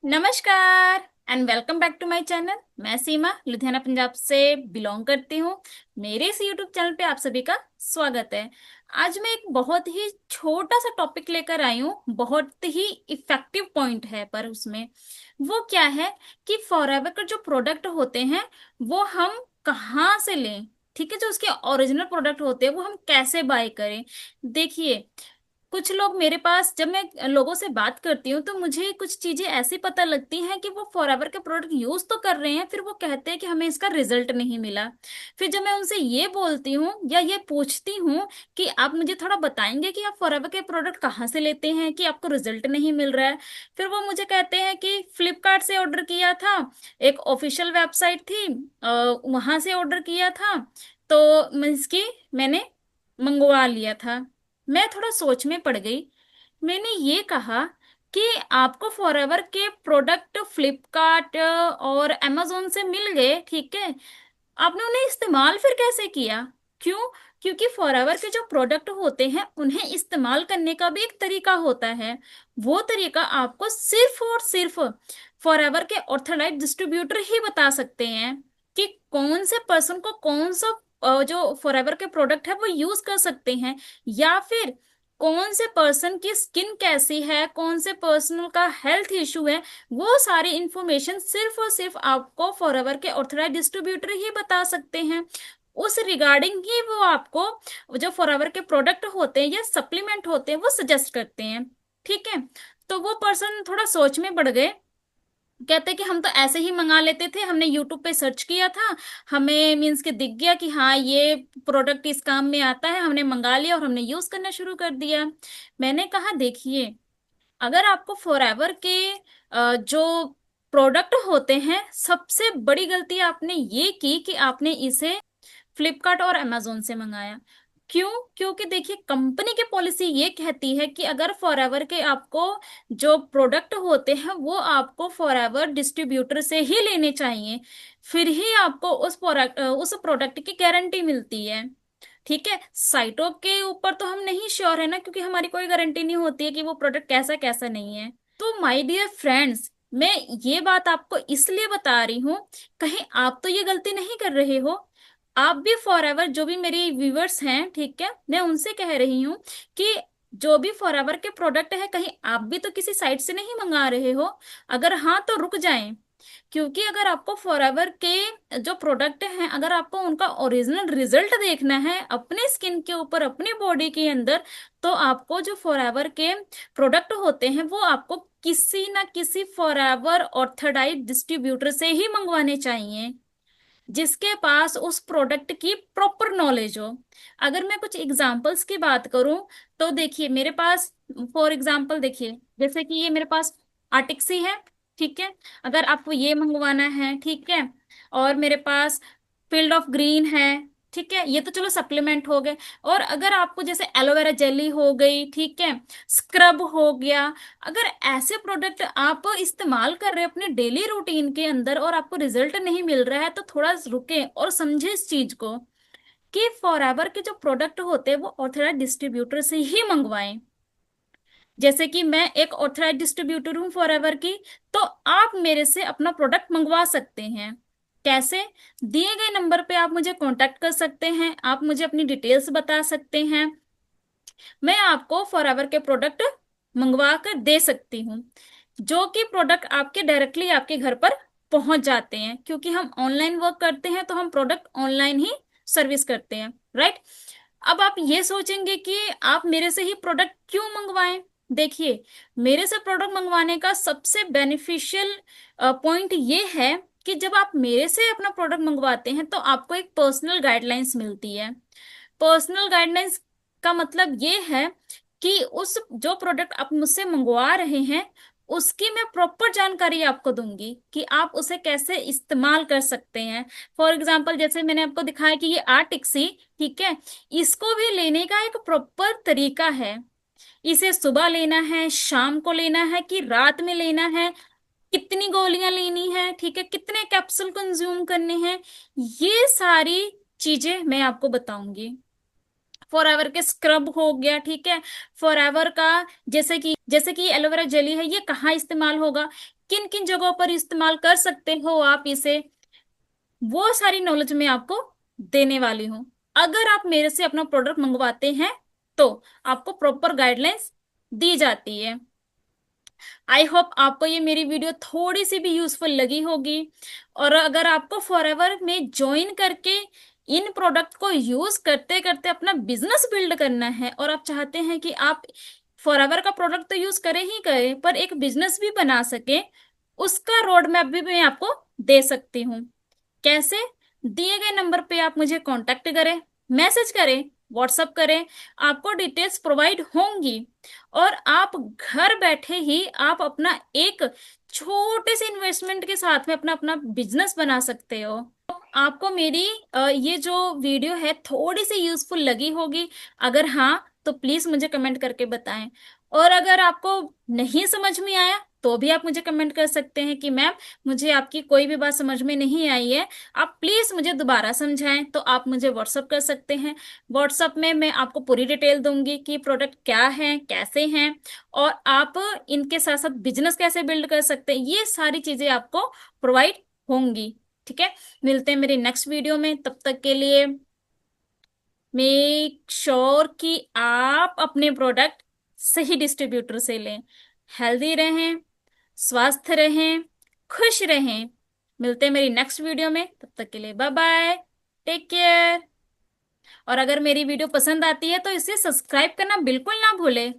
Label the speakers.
Speaker 1: नमस्कार and welcome back to my channel. मैं सीमा लुधियाना पंजाब से बिलोंग करती हूँ। मेरे इस यूट्यूब चैनल पे आप सभी का स्वागत है। आज मैं एक बहुत ही छोटा सा टॉपिक लेकर आई हूँ, बहुत ही इफेक्टिव पॉइंट है, पर उसमें वो क्या है कि फॉरएवर के जो प्रोडक्ट होते हैं वो हम कहाँ से लें। ठीक है, जो उसके ओरिजिनल प्रोडक्ट होते हैं वो हम कैसे बाय करें। देखिए, कुछ लोग मेरे पास, जब मैं लोगों से बात करती हूँ तो मुझे कुछ चीजें ऐसी पता लगती हैं कि वो फॉरएवर के प्रोडक्ट यूज तो कर रहे हैं, फिर वो कहते हैं कि हमें इसका रिजल्ट नहीं मिला। फिर जब मैं उनसे ये बोलती हूँ या ये पूछती हूँ कि आप मुझे थोड़ा बताएंगे कि आप फॉरएवर के प्रोडक्ट कहाँ से लेते हैं कि आपको रिजल्ट नहीं मिल रहा है, फिर वो मुझे कहते हैं कि फ्लिपकार्ट से ऑर्डर किया था, एक ऑफिशियल वेबसाइट थी, वहां से ऑर्डर किया था, तो इसकी मैंने मंगवा लिया था। मैं थोड़ा सोच में पड़ गई। मैंने ये कहा कि आपको फॉरएवर के प्रोडक्ट फ्लिपकार्ट और amazon से मिल गए, ठीक है, आपने उन्हें इस्तेमाल फिर कैसे किया? क्यों? क्योंकि फॉरएवर के जो प्रोडक्ट होते हैं उन्हें इस्तेमाल करने का भी एक तरीका होता है। वो तरीका आपको सिर्फ और सिर्फ फॉरएवर के ऑथराइज्ड डिस्ट्रीब्यूटर ही बता सकते हैं कि कौन से पर्सन को कौन सा जो फॉरएवर के प्रोडक्ट है वो यूज कर सकते हैं, या फिर कौन से पर्सन की स्किन कैसी है, कौन से पर्सन का हेल्थ इशू है, वो सारी इंफॉर्मेशन सिर्फ और सिर्फ आपको फॉरएवर के ऑथराइज्ड डिस्ट्रीब्यूटर ही बता सकते हैं। उस रिगार्डिंग ही वो आपको जो फॉरएवर के प्रोडक्ट होते हैं या सप्लीमेंट होते हैं वो सजेस्ट करते हैं। ठीक है, तो वो पर्सन थोड़ा सोच में पड़ गए। कहते कि हम तो ऐसे ही मंगा लेते थे, हमने यूट्यूब पे सर्च किया था, हमें मीन्स के दिख गया कि हाँ ये प्रोडक्ट इस काम में आता है, हमने मंगा लिया और हमने यूज करना शुरू कर दिया। मैंने कहा देखिए, अगर आपको फॉरएवर के जो प्रोडक्ट होते हैं, सबसे बड़ी गलती आपने ये की कि आपने इसे फ्लिपकार्ट और अमेजोन से मंगाया। क्यों? क्योंकि देखिए, कंपनी की पॉलिसी ये कहती है कि अगर फॉरएवर के आपको जो प्रोडक्ट होते हैं वो आपको फॉरएवर डिस्ट्रीब्यूटर से ही लेने चाहिए, फिर ही आपको उस प्रोडक्ट की गारंटी मिलती है। ठीक है, साइटों के ऊपर तो हम नहीं श्योर है ना, क्योंकि हमारी कोई गारंटी नहीं होती है कि वो प्रोडक्ट कैसा कैसा नहीं है। तो माय डियर फ्रेंड्स, मैं ये बात आपको इसलिए बता रही हूँ, कहीं आप तो ये गलती नहीं कर रहे हो। आप भी फॉरएवर, जो भी मेरी व्यूअर्स हैं, ठीक है, मैं उनसे कह रही हूँ कि जो भी फॉरएवर के प्रोडक्ट है, कहीं आप भी तो किसी साइट से नहीं मंगा रहे हो। अगर हाँ तो रुक जाएं, क्योंकि अगर आपको फॉरएवर के जो प्रोडक्ट हैं, अगर आपको उनका ओरिजिनल रिजल्ट देखना है अपने स्किन के ऊपर, अपनी बॉडी के अंदर, तो आपको जो फॉरएवर के प्रोडक्ट होते हैं वो आपको किसी ना किसी फॉरएवर ऑथराइज्ड डिस्ट्रीब्यूटर से ही मंगवाने चाहिए, जिसके पास उस प्रोडक्ट की प्रॉपर नॉलेज हो। अगर मैं कुछ एग्जांपल्स की बात करूं, तो देखिए मेरे पास, फॉर एग्जांपल देखिए, जैसे कि ये मेरे पास आर्टिक्सी है, ठीक है, अगर आपको ये मंगवाना है, ठीक है, और मेरे पास फील्ड ऑफ ग्रीन है, ठीक है, ये तो चलो सप्लीमेंट हो गए। और अगर आपको जैसे एलोवेरा जेली हो गई, ठीक है, स्क्रब हो गया, अगर ऐसे प्रोडक्ट आप इस्तेमाल कर रहे हैं अपने डेली रूटीन के अंदर और आपको रिजल्ट नहीं मिल रहा है, तो थोड़ा रुके और समझे इस चीज को कि फॉरएवर के जो प्रोडक्ट होते हैं वो ऑथराइज्ड डिस्ट्रीब्यूटर से ही मंगवाएं। जैसे कि मैं एक ऑथराइज्ड डिस्ट्रीब्यूटर हूँ फॉरएवर की, तो आप मेरे से अपना प्रोडक्ट मंगवा सकते हैं। कैसे? दिए गए नंबर पे आप मुझे कांटेक्ट कर सकते हैं, आप मुझे अपनी डिटेल्स बता सकते हैं, मैं आपको फॉरएवर के प्रोडक्ट मंगवा कर दे सकती हूँ, जो कि प्रोडक्ट आपके डायरेक्टली आपके घर पर पहुंच जाते हैं, क्योंकि हम ऑनलाइन वर्क करते हैं तो हम प्रोडक्ट ऑनलाइन ही सर्विस करते हैं, राइट। अब आप ये सोचेंगे कि आप मेरे से ही प्रोडक्ट क्यों मंगवाएं। देखिए, मेरे से प्रोडक्ट मंगवाने का सबसे बेनिफिशियल पॉइंट ये है कि जब आप मेरे से अपना प्रोडक्ट मंगवाते हैं तो आपको एक पर्सनल गाइडलाइंस मिलती है। पर्सनल गाइडलाइंस का मतलब ये है कि उस जो प्रोडक्ट आप मुझसे मंगवा रहे हैं उसकी मैं प्रॉपर जानकारी आपको दूंगी कि आप उसे कैसे इस्तेमाल कर सकते हैं। फॉर एग्जाम्पल, जैसे मैंने आपको दिखाया कि ये आर्टिक्सी, ठीक है, इसको भी लेने का एक प्रॉपर तरीका है। इसे सुबह लेना है, शाम को लेना है, कि रात में लेना है, कितनी गोलियां लेनी है, ठीक है, कितने कैप्सूल कंज्यूम करने हैं, ये सारी चीजें मैं आपको बताऊंगी। फॉरएवर के स्क्रब हो गया, ठीक है। फॉरएवर का जैसे कि एलोवेरा जेली है, ये कहाँ इस्तेमाल होगा, किन किन जगहों पर इस्तेमाल कर सकते हो आप इसे, वो सारी नॉलेज मैं आपको देने वाली हूँ। अगर आप मेरे से अपना प्रोडक्ट मंगवाते हैं तो आपको प्रॉपर गाइडलाइंस दी जाती है। आई होप आपको ये मेरी वीडियो थोड़ी सी भी यूजफुल लगी होगी। और अगर आपको फॉरएवर में ज्वाइन करके इन प्रोडक्ट को यूज करते करते अपना बिजनेस बिल्ड करना है, और आप चाहते हैं कि आप फॉरएवर का प्रोडक्ट तो यूज करें ही करें पर एक बिजनेस भी बना सके, उसका रोड मैप भी मैं आपको दे सकती हूँ। कैसे? दिए गए नंबर पे आप मुझे कांटेक्ट करें, मैसेज करें, व्हाट्सअप करें, आपको डिटेल्स प्रोवाइड होंगी। और आप घर बैठे ही आप अपना एक छोटे से इन्वेस्टमेंट के साथ में अपना अपना बिजनेस बना सकते हो। आपको मेरी ये जो वीडियो है थोड़ी सी यूजफुल लगी होगी। अगर हाँ तो प्लीज मुझे कमेंट करके बताएं। और अगर आपको नहीं समझ में आया तो भी आप मुझे कमेंट कर सकते हैं कि मैम मुझे आपकी कोई भी बात समझ में नहीं आई है, आप प्लीज मुझे दोबारा समझाएं। तो आप मुझे व्हाट्सअप कर सकते हैं। व्हाट्सअप में मैं आपको पूरी डिटेल दूंगी कि प्रोडक्ट क्या है, कैसे हैं, और आप इनके साथ साथ बिजनेस कैसे बिल्ड कर सकते हैं, ये सारी चीजें आपको प्रोवाइड होंगी। ठीक है, मिलते हैं मेरी नेक्स्ट वीडियो में। तब तक के लिए मेक श्योर कि आप अपने प्रोडक्ट सही डिस्ट्रीब्यूटर से लें। हेल्दी रहें, स्वस्थ रहें, खुश रहें। मिलते हैं मेरी नेक्स्ट वीडियो में, तब तक के लिए बाय बाय, टेक केयर। और अगर मेरी वीडियो पसंद आती है तो इसे सब्सक्राइब करना बिल्कुल ना भूलें।